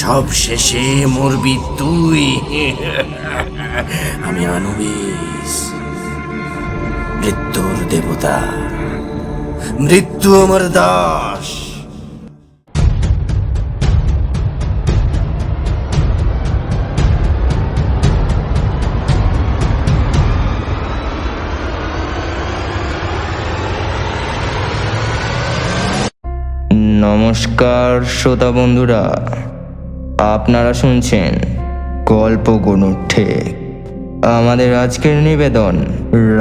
সব শেষে মরবি তুই। আমি আনুবিস, মৃত্যুর দেবতা। মৃত্যু আমার দাস। নমস্কার শ্রোতা বন্ধুরা, আপনারা শুনছেন গল্প গনুঠে। আমাদের আজকের নিবেদন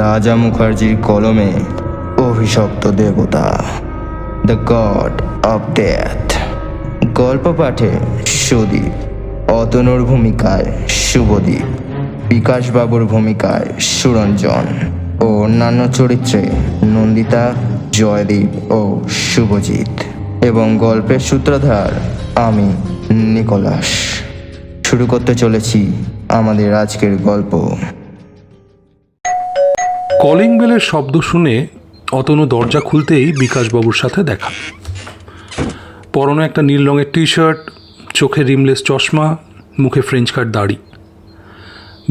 রাজা মুখার্জির কলমে অভিশপ্ত দেবতা, দ্য গড অফ ডেথ। গল্প পাঠে সুদীপ, অতনুর ভূমিকায় শুভদীপ, বিকাশবাবুর ভূমিকায় সুরঞ্জন ও অন্যান্য চরিত্রে নন্দিতা, জয়দীপ ও শুভজিৎ, এবং গল্পের সূত্রধার আমি নিকোলাস। শুরু করতে চলেছি আমাদের আজকের গল্প। কলিং বেলের শব্দ শুনে অতনু দরজা খুলতেই বিকাশবাবুর সাথে দেখা। পরনে একটা নীল রঙের টি শার্ট, চোখে রিমলেস চশমা, মুখে ফ্রেঞ্চ কাট দাড়ি।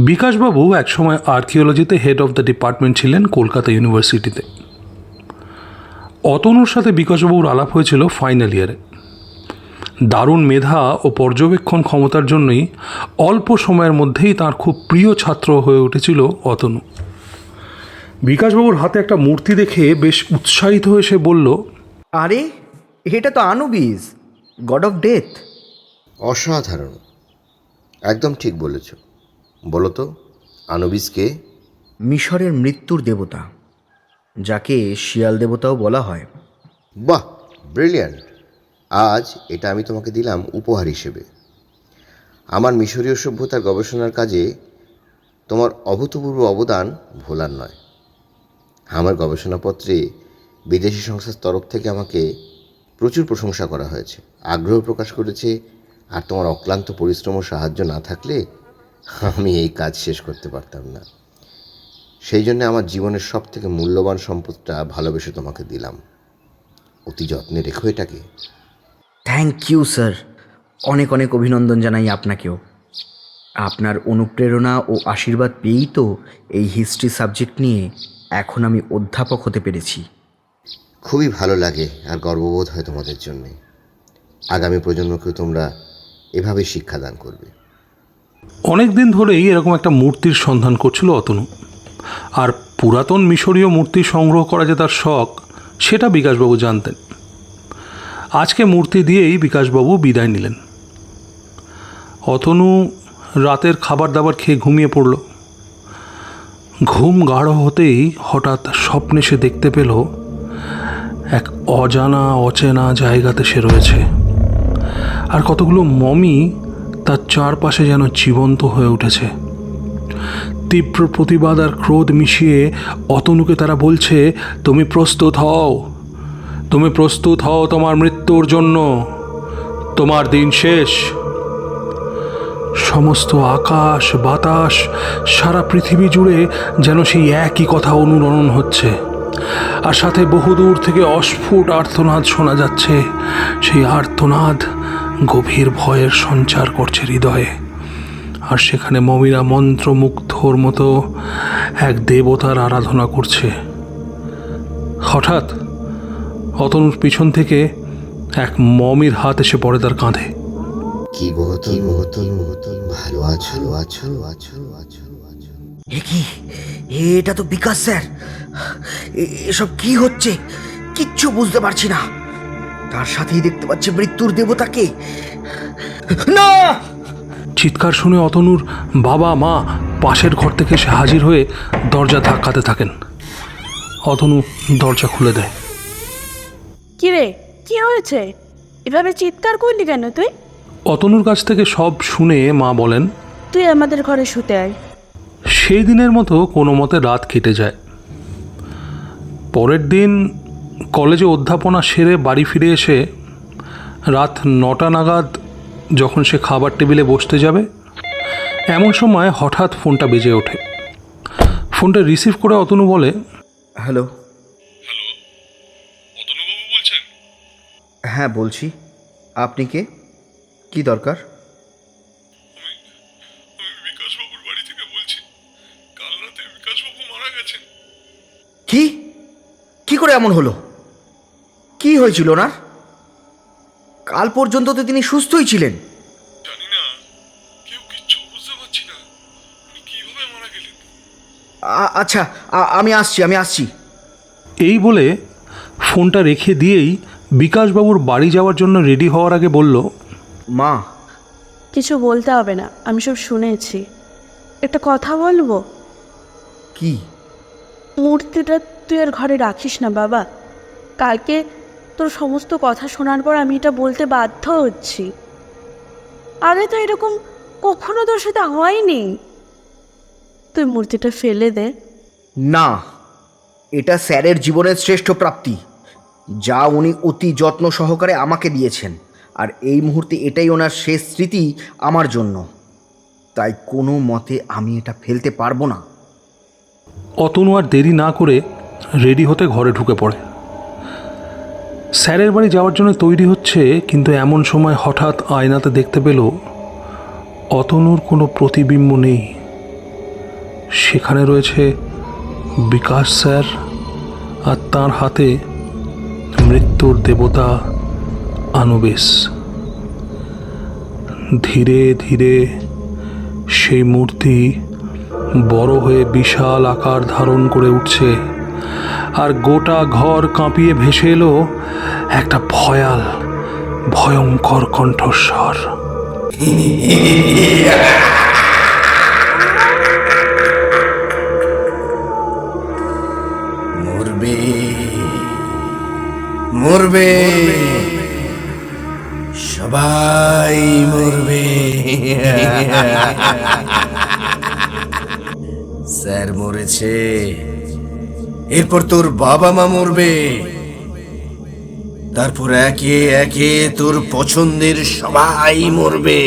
বিকাশবাবু একসময় আর্কিওলজিতে হেড অফ দ্য ডিপার্টমেন্ট ছিলেন কলকাতা ইউনিভার্সিটিতে। অতনুর সাথে বিকাশবাবুর আলাপ হয়েছিল ফাইনাল ইয়ারে। দারুণ মেধা ও পর্যবেক্ষণ ক্ষমতার জন্যই অল্প সময়ের মধ্যেই তার খুব প্রিয় ছাত্র হয়ে উঠেছিল অতনু। বিকাশবাবুর হাতে একটা মূর্তি দেখে বেশ উৎসাহিত হয়ে সে বলল, আরে এটা তো আনুবিস, গড অফ ডেথ। অসাধারণ, একদম ঠিক বলেছ। বলো তো, আনুবিস কে? মিশরের মৃত্যুর দেবতা, যাকে শিয়াল দেবতাও বলা হয়। বাহ, ব্রিলিয়ান্ট। আজ এটা আমি তোমাকে দিলাম উপহার হিসেবে। আমার মিশরীয় সভ্যতার গবেষণার কাজে তোমার অভূতপূর্ব অবদান ভোলার নয়। আমার গবেষণাপত্রে বিদেশি সংস্থার তরফ থেকে আমাকে প্রচুর প্রশংসা করা হয়েছে, আগ্রহ প্রকাশ করেছে। আর তোমার অক্লান্ত পরিশ্রম ও সাহায্য না থাকলে আমি এই কাজ শেষ করতে পারতাম না। সেই জন্য আমার জীবনের সব থেকে মূল্যবান সম্পদটা ভালোবেসে তোমাকে দিলাম। অতি যত্নে রেখো এটাকে। থ্যাংক ইউ স্যার, অনেক অনেক অভিনন্দন জানাই আপনাকেও। আপনার অনুপ্রেরণা ও আশীর্বাদ পেয়েই তো এই হিস্ট্রি সাবজেক্ট নিয়ে এখন আমি অধ্যাপক হতে পেরেছি। খুবই ভালো লাগে আর গর্ববোধ হয় তোমাদের জন্যে। আগামী প্রজন্মকেও তোমরা এভাবেই শিক্ষাদান করবে। অনেক দিন ধরেই এরকম একটা মূর্তির সন্ধান করছিল অতনু। আর পুরাতন মিশরীয় মূর্তি সংগ্রহ করা যে তার শখ, সেটা বিকাশবাবু জানতেন। আজকে মূর্তি দিয়েই বিকাশবাবু বিদায় নিলেন। অতনু রাতের খাবার দাবার খেয়ে ঘুমিয়ে পড়ল। ঘুম গাঢ় হতেই হঠাৎ স্বপ্নে সে দেখতে পেল এক অজানা অচেনা জায়গাতে সে রয়েছে, আর কতগুলো মমি তার চারপাশে যেন জীবন্ত হয়ে উঠেছে। তীব্র প্রতিবাদ আর ক্রোধ মিশিয়ে অতনুকে তারা বলছে, তুমি প্রস্তুত হও, তুমি প্রস্তুত হও তোমার মৃত্যুর জন্য, তোমার দিন শেষ। সমস্ত আকাশ বাতাস সারা পৃথিবী জুড়ে যেন সেই একই কথা অনুরণন হচ্ছে, আর সাথে বহুদূর থেকে অস্ফুট আর্তনাদ শোনা যাচ্ছে। সেই আর্তনাদ গভীর ভয়ের সঞ্চার করছে হৃদয়ে। আর সেখানে মমিরা মন্ত্রমুগ্ধর মতো এক দেবতার আরাধনা করছে। হঠাৎ অতনুর পিছন থেকে এক মমির হাত এসে পড়ে তার কাঁধে। কি গো ভালো আছো? আছো আছো আছো আছো এ কি, এটা তো বিকাশ স্যার। এসব কি হচ্ছে কিচ্ছু বুঝতে পারছি না। তার সাথেই দেখতে পাচ্ছি মৃত্যুর দেবতাকে। না! চিৎকার শুনে অতনুর বাবা মা পাশের ঘর থেকে এসে হাজির হয়ে দরজা ধাক্কাতে থাকেন। অতনু দরজা খুলে দেয়। কিরে, কি হয়েছে? এভাবে চিৎকার করলি কেন তুই? অতনুর কাছ থেকে সব শুনে মা বলেন, তুই আমাদের ঘরে শুতে আয়। সেই দিনের মতো কোনো মতে রাত কেটে যায়। পরের দিন কলেজে অধ্যাপনা সেরে বাড়ি ফিরে এসে রাত 9টা নাগাদ যখন সে খাবার টেবিলে বসতে যাবে, এমন সময় হঠাৎ ফোনটা বেজে ওঠে। ফোনটা রিসিভ করে অতনু বলে, হ্যালো। অতনুবাবু বলছেন? হ্যাঁ বলছি। আপনি কে? কি দরকার? করে এমন হলো? কি হয়েছিল না? কাল পর্যন্ত তো তিনি সুস্থই ছিলেন। আচ্ছা, আমি আসছি। এই বলে ফোনটা রেখে দিয়েই বিকাশবাবুর বাড়ি যাওয়ার জন্য রেডি হওয়ার আগে বলল, মা, কিছু বলতে হবে না, আমি সব শুনেছি। একটা কথা বলবো? কি? মূর্তিটা তুই আর ঘরে রাখিস না বাবা। কালকে তোর সমস্ত কথা শোনার পর আমি এটা বলতে বাধ্য হচ্ছি। আগে তো এরকম কখনো তোর সাথে হয়নি। তুই মূর্তিটা ফেলে দে। না, এটা স্যারের জীবনের শ্রেষ্ঠ প্রাপ্তি, যা উনি অতি যত্ন সহকারে আমাকে দিয়েছেন। আর এই মুহূর্তে এটাই ওনার শেষ স্মৃতি আমার জন্য। তাই কোনো মতে আমি এটা ফেলতে পারবো না। অতনু আর দেরি না করে রেডি হতে ঘরে ঢুকে পড়ে। স্যারের বাড়ি যাওয়ার জন্য তৈরি হচ্ছে, কিন্তু এমন সময় হঠাৎ আয়নাতে দেখতে পেল অতনুর কোনো প্রতিবিম্ব নেই। সেখানে রয়েছে বিকাশ স্যার, আর তার হাতে মৃত্যুর দেবতা আনুবিস। ধীরে ধীরে সেই মূর্তি বড় হয়ে বিশাল আকার ধারণ করে উঠছে, আর গোটা ঘর কাঁপিয়ে ভেসে এলো একটা ভয়ঙ্কর কণ্ঠস্বর। মরবে, মরবে, সবাই মরবে। স্যার মরেছে, এরপর তোর বাবা মা মরবে, তারপর একে একে তোর পছন্দের সবাই মরবে,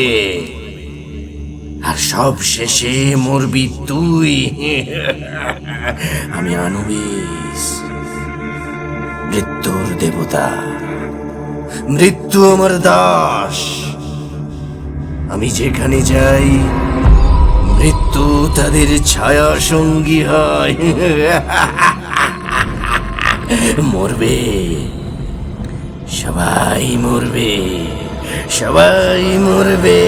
আর সব শেষে মরবি তুই। আমি আনুবিস, মৃত্যুর দেবতা। মৃত্যু আমার দাস। আমি যেখানে যাই, মৃত্যু তাদের ছায়া সঙ্গী হয়। মরবে, সবাই মরবে, সবাই মরবে।